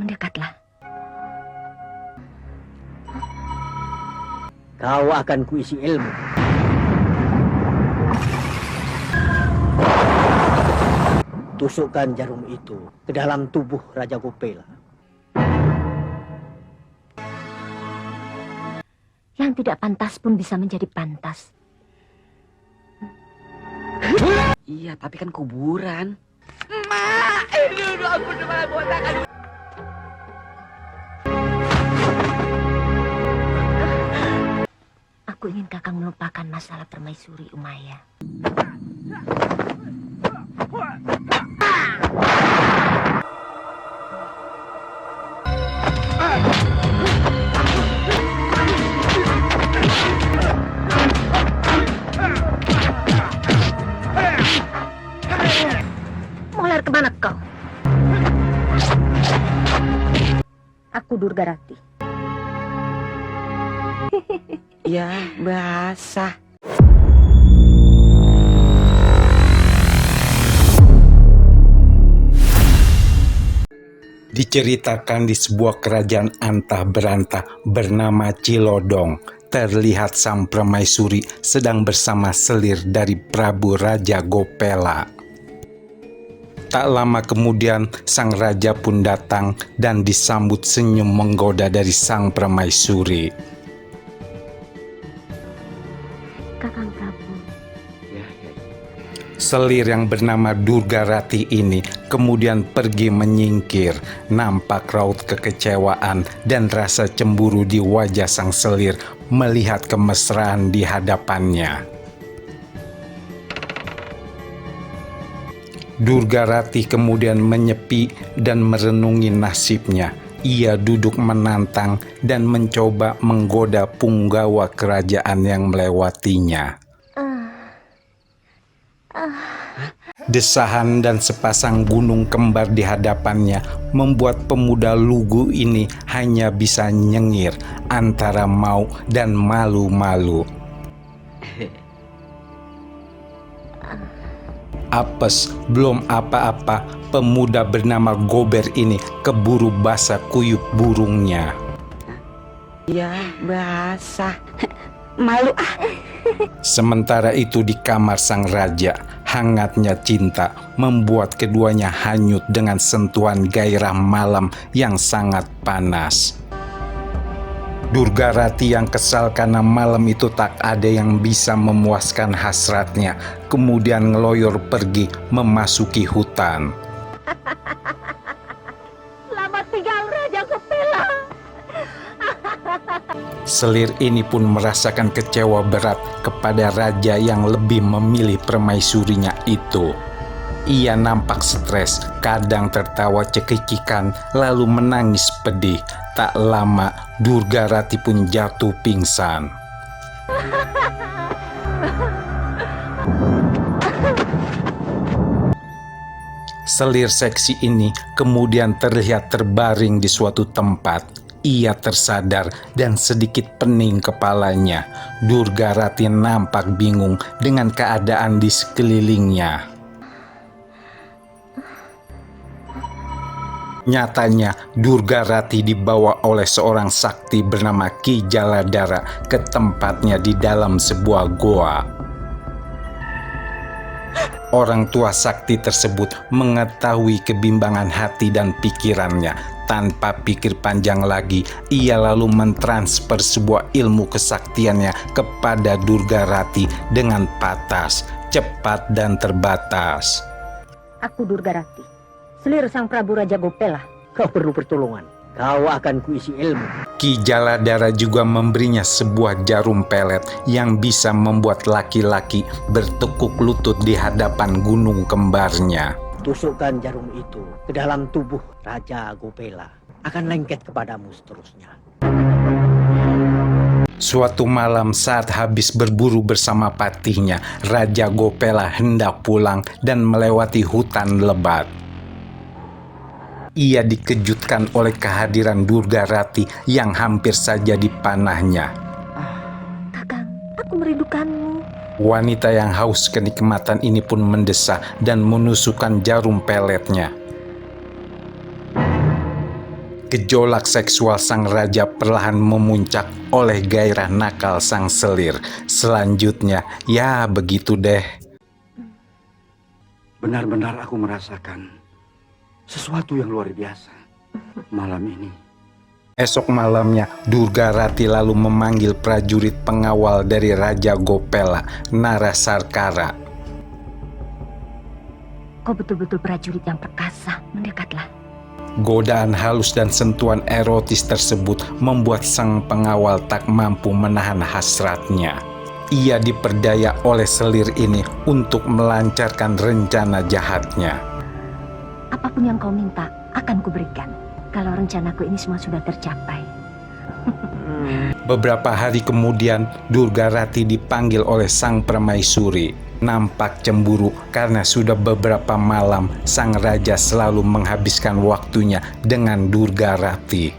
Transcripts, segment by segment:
Mendekatlah. Kau akan kuisi ilmu. Tusukkan jarum itu ke dalam tubuh Raja Gopela. Yang tidak pantas pun bisa menjadi pantas. Iya, tapi kan kuburan. Aku ingin Kakang melupakan masalah permaisuri Umaya. Mau lari kemana kau? Aku Durgarati. Ya, basah. Diceritakan di sebuah kerajaan antah berantah bernama Cilodong, terlihat sang permaisuri sedang bersama selir dari Prabu Raja Gopela. Tak lama kemudian sang raja pun datang dan disambut senyum menggoda dari sang permaisuri. Kakang Prabu. Selir yang bernama Durgarati ini kemudian pergi menyingkir. Nampak raut kekecewaan dan rasa cemburu di wajah sang selir melihat kemesraan di hadapannya. Durgarati kemudian menyepi dan merenungi nasibnya. Ia duduk menantang dan mencoba menggoda punggawa kerajaan yang melewatinya. Desahan dan sepasang gunung kembar di hadapannya membuat pemuda lugu ini hanya bisa nyengir antara mau dan malu-malu. Apes, belum apa-apa, pemuda bernama Gober ini keburu basah kuyup burungnya. Ya, basah. Malu ah. Sementara itu di kamar sang raja, hangatnya cinta membuat keduanya hanyut dengan sentuhan gairah malam yang sangat panas. Durgarati yang kesal karena malam itu tak ada yang bisa memuaskan hasratnya, kemudian ngeloyor pergi memasuki hutan. Selamat tinggal Raja Gopela. Selir ini pun merasakan kecewa berat kepada raja yang lebih memilih permaisurinya itu. Ia nampak stres, kadang tertawa cekikikan, lalu menangis pedih. Tak lama, Durgarati pun jatuh pingsan. Selir seksi ini kemudian terlihat terbaring di suatu tempat. Ia tersadar dan sedikit pening kepalanya. Durgarati nampak bingung dengan keadaan di sekelilingnya. Nyatanya, Durgarati dibawa oleh seorang sakti bernama Ki Jaladara ke tempatnya di dalam sebuah goa. Orang tua sakti tersebut mengetahui kebimbangan hati dan pikirannya. Tanpa pikir panjang lagi, ia lalu mentransfer sebuah ilmu kesaktiannya kepada Durgarati dengan patas, cepat dan terbatas. Aku Durgarati, selir sang Prabu Raja Gopela. Kau perlu pertolongan. Kau akan kuisi ilmu. Ki Jaladara juga memberinya sebuah jarum pelet yang bisa membuat laki-laki bertekuk lutut di hadapan gunung kembarnya. Tusukkan jarum itu ke dalam tubuh Raja Gopela. Akan lengket kepadamu seterusnya. Suatu malam saat habis berburu bersama patihnya, Raja Gopela hendak pulang dan melewati hutan lebat. Ia dikejutkan oleh kehadiran Durgarati yang hampir saja dipanahnya. Kakang, aku merindukanmu. Wanita yang haus kenikmatan ini pun mendesah dan menusukkan jarum peletnya. Gejolak seksual sang raja perlahan memuncak oleh gairah nakal sang selir. Selanjutnya, ya begitu deh. Benar-benar aku merasakan sesuatu yang luar biasa malam ini. Esok malamnya, Durgarati lalu memanggil prajurit pengawal dari Raja Gopela, Narasarkara. Kau betul-betul prajurit yang perkasa. Mendekatlah. Godaan halus dan sentuhan erotis tersebut membuat sang pengawal tak mampu menahan hasratnya. Ia diperdaya oleh selir ini untuk melancarkan rencana jahatnya. Apapun yang kau minta, akan kuberikan. Kalau rencanaku ini semua sudah tercapai. Beberapa hari kemudian, Durgarati dipanggil oleh sang permaisuri. Nampak cemburu karena sudah beberapa malam sang raja selalu menghabiskan waktunya dengan Durgarati.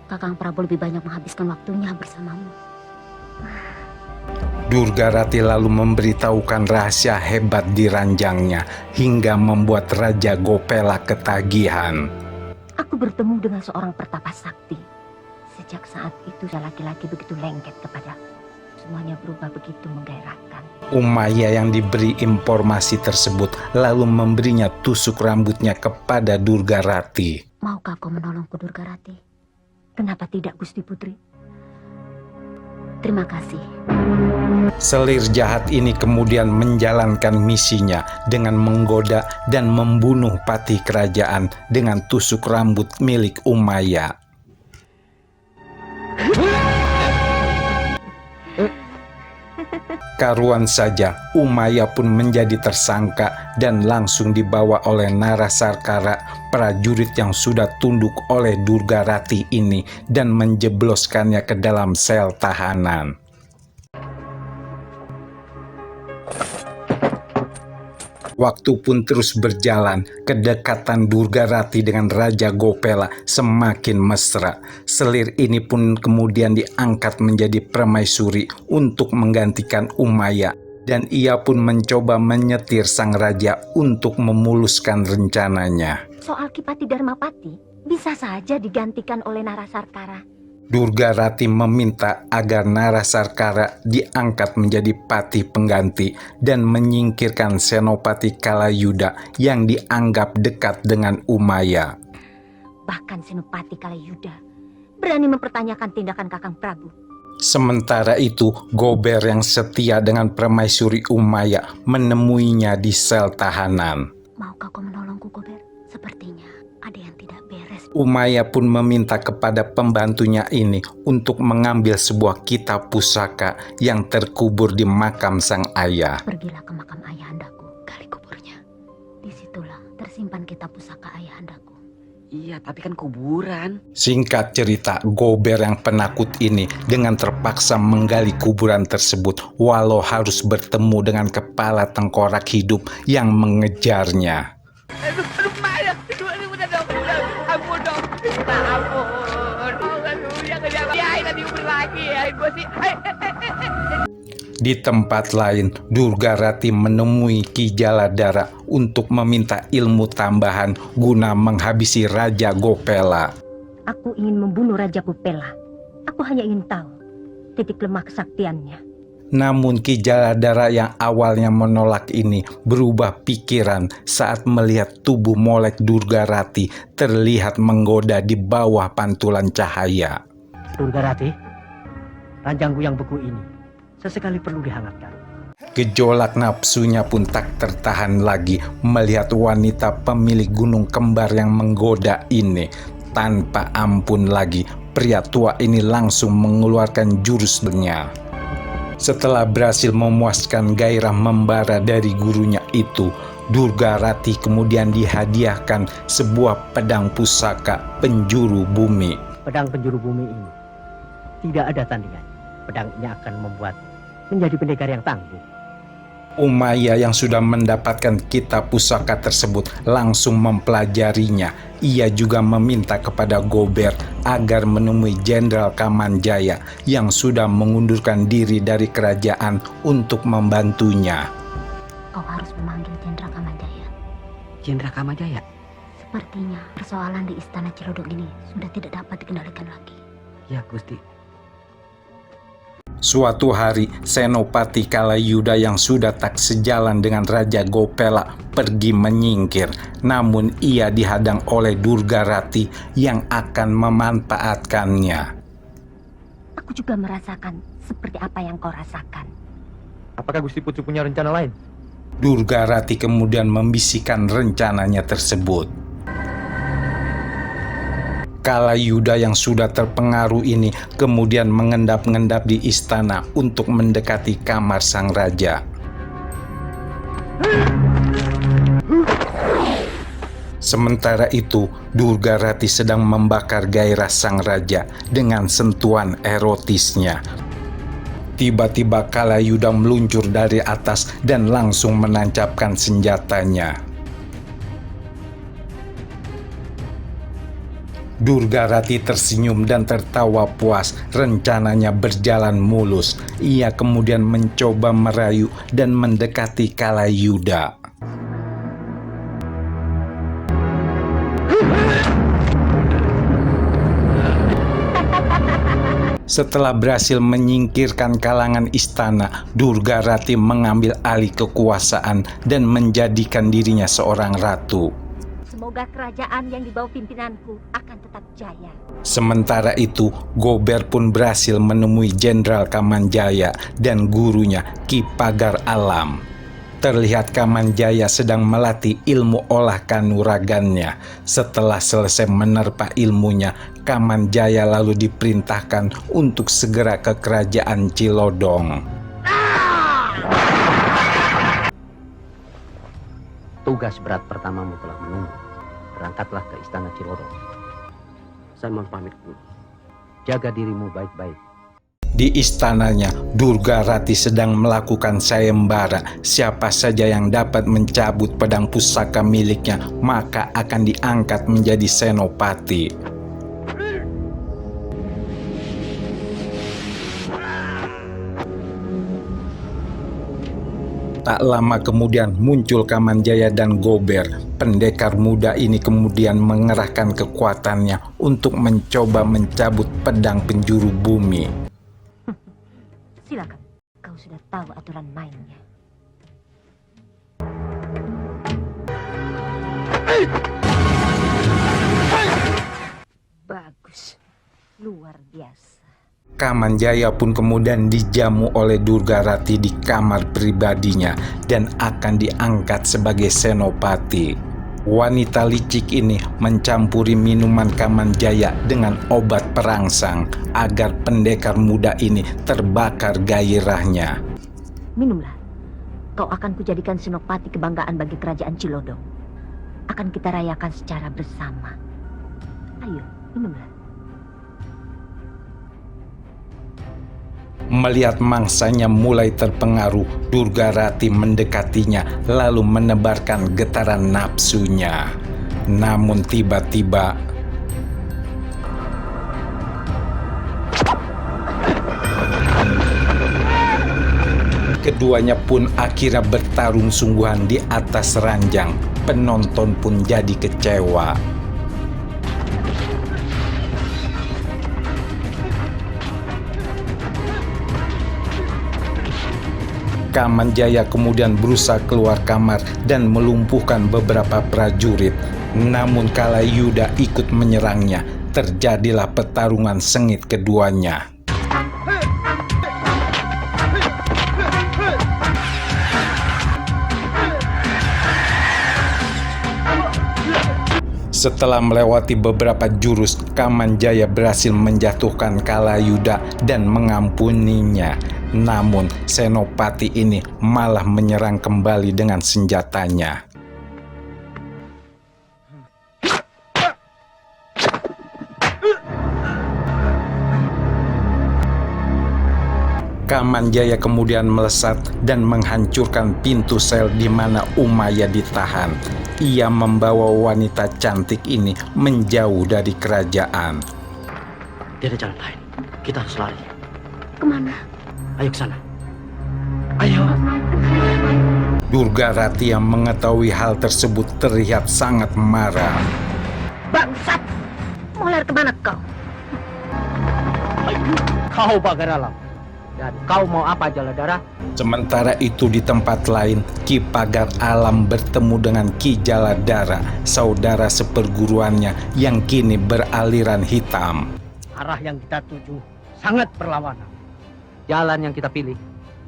Kakang Prabu lebih banyak menghabiskan waktunya bersamamu. Durgarati lalu memberitahukan rahasia hebat di ranjangnya hingga membuat Raja Gopela ketagihan. Aku bertemu dengan seorang pertapa sakti. Sejak saat itu laki-laki begitu lengket kepadaku. Semuanya berubah begitu menggairahkan. Umayya yang diberi informasi tersebut lalu memberinya tusuk rambutnya kepada Durgarati. Maukah kau menolongku, Durgarati? Kenapa tidak, Gusti Putri? Terima kasih. Selir jahat ini kemudian menjalankan misinya dengan menggoda dan membunuh patih kerajaan dengan tusuk rambut milik Umayya. Karuan saja, Umayya pun menjadi tersangka dan langsung dibawa oleh Narasarkara, prajurit yang sudah tunduk oleh Durgarati ini, dan menjebloskannya ke dalam sel tahanan. Waktu pun terus berjalan, kedekatan Durgarati dengan Raja Gopela semakin mesra. Selir ini pun kemudian diangkat menjadi permaisuri untuk menggantikan Umayya, dan ia pun mencoba menyetir sang raja untuk memuluskan rencananya. Soal Kipati Darmapati bisa saja digantikan oleh Narasarkara. Durgarati meminta agar Narasarkara diangkat menjadi patih pengganti dan menyingkirkan Senopati Kalayuda yang dianggap dekat dengan Umayya. Bahkan Senopati Kalayuda berani mempertanyakan tindakan Kakang Prabu. Sementara itu, Gober yang setia dengan permaisuri Umayya menemuinya di sel tahanan. Maukah kau menolongku, Gober? Sepertinya ada yang tidak beres. Umayya pun meminta kepada pembantunya ini untuk mengambil sebuah kitab pusaka yang terkubur di makam sang ayah. Pergilah ke makam ayahandaku, gali kuburnya. Disitulah tersimpan kitab pusaka ayahandaku. Iya, tapi kan kuburan. Singkat cerita, Gober yang penakut ini dengan terpaksa menggali kuburan tersebut walau harus bertemu dengan kepala tengkorak hidup yang mengejarnya. Di tempat lain, Durgarati menemui Ki Jaladara untuk meminta ilmu tambahan guna menghabisi Raja Gopela. Aku ingin membunuh Raja Gopela. Aku hanya ingin tahu titik lemah kesaktiannya. Namun Ki Jaladara yang awalnya menolak ini berubah pikiran saat melihat tubuh molek Durgarati terlihat menggoda di bawah pantulan cahaya. Durgarati, ranjangku yang beku ini sesekali perlu dihangatkan. Gejolak nafsunya pun tak tertahan lagi melihat wanita pemilik gunung kembar yang menggoda ini. Tanpa ampun lagi, pria tua ini langsung mengeluarkan jurusnya. Setelah berhasil memuaskan gairah membara dari gurunya itu, Durgarati kemudian dihadiahkan sebuah pedang pusaka penjuru bumi. Pedang penjuru bumi ini tidak ada tandingan. Pedang ini akan membuat menjadi pendekar yang tangguh. Umayya yang sudah mendapatkan kitab pusaka tersebut langsung mempelajarinya. Ia juga meminta kepada Gober agar menemui Jenderal Kamanjaya yang sudah mengundurkan diri dari kerajaan untuk membantunya. Kau harus memanggil Jenderal Kamanjaya. Jenderal Kamajaya. Sepertinya persoalan di Istana Cilodong ini sudah tidak dapat dikendalikan lagi. Ya, Gusti. Suatu hari, Senopati Kalayuda yang sudah tak sejalan dengan Raja Gopela pergi menyingkir. Namun ia dihadang oleh Durgarati yang akan memanfaatkannya. Aku juga merasakan seperti apa yang kau rasakan. Apakah Gusti Putri punya rencana lain? Durgarati kemudian membisikkan rencananya tersebut. Kalayuda yang sudah terpengaruh ini kemudian mengendap-endap di istana untuk mendekati kamar sang raja. Sementara itu, Durgarati sedang membakar gairah sang raja dengan sentuhan erotisnya. Tiba-tiba Kalayuda meluncur dari atas dan langsung menancapkan senjatanya. Durgarati tersenyum dan tertawa puas. Rencananya berjalan mulus. Ia kemudian mencoba merayu dan mendekati Kalayuda. Setelah berhasil menyingkirkan kalangan istana, Durgarati mengambil alih kekuasaan dan menjadikan dirinya seorang ratu. Semoga kerajaan yang di bawah pimpinanku akan tetap jaya. Sementara itu, Gober pun berhasil menemui Jenderal Kamanjaya dan gurunya Ki Pagar Alam. Terlihat Kamanjaya sedang melatih ilmu olah kanuragannya. Setelah selesai menerpa ilmunya, Kamanjaya lalu diperintahkan untuk segera ke kerajaan Cilodong. Tugas berat pertamamu telah menunggu. Berangkatlah ke istana Cilodong. Saya mohon pamit dulu. Jaga dirimu baik-baik. Di istananya, Durgarati sedang melakukan sayembara. Siapa saja yang dapat mencabut pedang pusaka miliknya, maka akan diangkat menjadi senopati. Tak lama kemudian muncul Kamanjaya dan Gober. Pendekar muda ini kemudian mengerahkan kekuatannya untuk mencoba mencabut pedang penjuru bumi. Silakan, kau sudah tahu aturan mainnya. Bagus, luar biasa. Kamanjaya pun kemudian dijamu oleh Durgarati di kamar pribadinya dan akan diangkat sebagai senopati. Wanita licik ini mencampuri minuman Kamanjaya dengan obat perangsang agar pendekar muda ini terbakar gairahnya. Minumlah, kau akan kujadikan senopati kebanggaan bagi kerajaan Cilodong. Akan kita rayakan secara bersama. Ayo, minumlah. Melihat mangsanya mulai terpengaruh, Durgarati mendekatinya lalu menebarkan getaran nafsunya. Namun tiba-tiba keduanya pun akhirnya bertarung sungguhan di atas ranjang. Penonton pun jadi kecewa. Kamanjaya kemudian berusaha keluar kamar dan melumpuhkan beberapa prajurit. Namun Kalayuda ikut menyerangnya. Terjadilah pertarungan sengit keduanya. Setelah melewati beberapa jurus, Kamanjaya berhasil menjatuhkan Kalayuda dan mengampuninya. Namun senopati ini malah menyerang kembali dengan senjatanya. Kamanjaya kemudian melesat dan menghancurkan pintu sel di mana Umayya ditahan. Ia membawa wanita cantik ini menjauh dari kerajaan. Tidak ada jalan lain. Kita harus lari. Kemana? Ayo ke sana. Ayo. Durgarati yang mengetahui hal tersebut terlihat sangat marah. Bangsat! Mau lari kemana kau? Kau Pagar Alam. Dan kau mau apa Jaladara? Sementara itu di tempat lain, Ki Pagar Alam bertemu dengan Ki Jaladara, saudara seperguruannya yang kini beraliran hitam. Arah yang kita tuju sangat berlawanan. Jalan yang kita pilih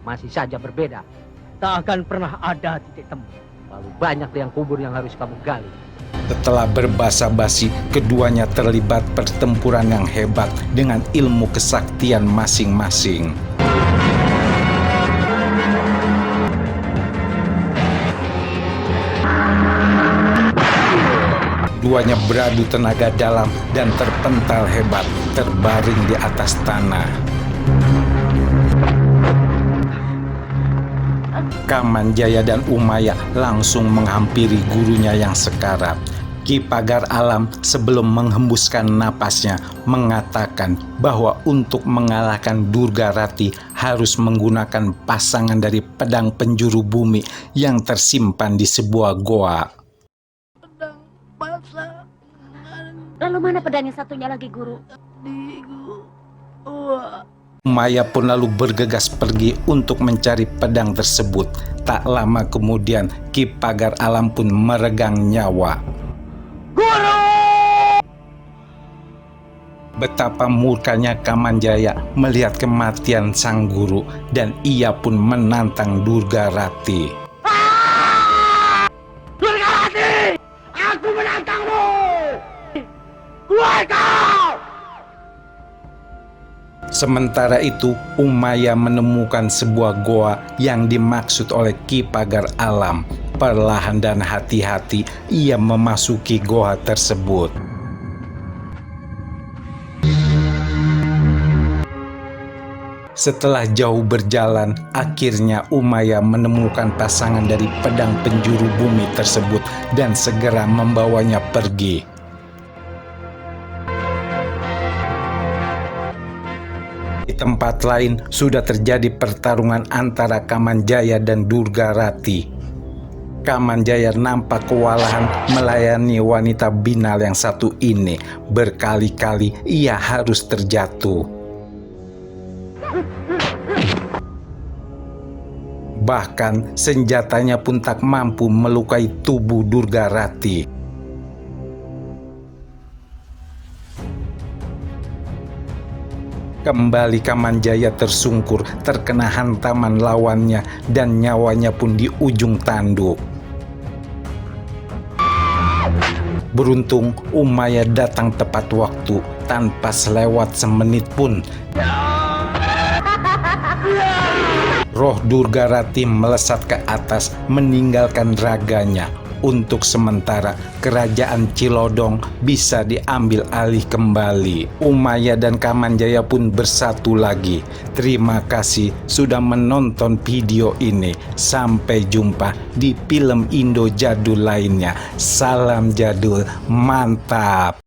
masih saja berbeda. Tak akan pernah ada titik temu. Lalu banyak liang kubur yang harus kamu gali. Setelah berbasa-basi, keduanya terlibat pertempuran yang hebat dengan ilmu kesaktian masing-masing. Keduanya beradu tenaga dalam dan terpental hebat, terbaring di atas tanah. Kamanjaya dan Umayya langsung menghampiri gurunya yang sekarat. Ki Pagar Alam sebelum menghembuskan napasnya mengatakan bahwa untuk mengalahkan Durgarati harus menggunakan pasangan dari pedang penjuru bumi yang tersimpan di sebuah goa. Lalu mana pedang yang satunya lagi, Guru? Umayya pun lalu bergegas pergi untuk mencari pedang tersebut. Tak lama kemudian Ki Pagar Alam pun meregang nyawa. Guru! Betapa murkanya Kamanjaya melihat kematian sang guru dan ia pun menantang Durgarati. Durgarati! Aku menantangmu! Keluar kau! Sementara itu, Umayya menemukan sebuah goa yang dimaksud oleh Ki Pagar Alam. Perlahan dan hati-hati ia memasuki goa tersebut. Setelah jauh berjalan, akhirnya Umayya menemukan pasangan dari pedang penjuru bumi tersebut dan segera membawanya pergi. Di tempat lain sudah terjadi pertarungan antara Kamanjaya dan Durgarati. Kamanjaya nampak kewalahan melayani wanita binal yang satu ini. Berkali-kali ia harus terjatuh. Bahkan senjatanya pun tak mampu melukai tubuh Durgarati. Kembali Kamanjaya tersungkur, terkena hantaman lawannya dan nyawanya pun di ujung tanduk. Beruntung Umayya datang tepat waktu, tanpa selewat semenit pun. Roh Durgarati melesat ke atas meninggalkan raganya. Untuk sementara kerajaan Cilodong bisa diambil alih kembali. Umayya dan Kamanjaya pun bersatu lagi. Terima kasih sudah menonton video ini. Sampai jumpa di film Indo jadul lainnya. Salam jadul, mantap.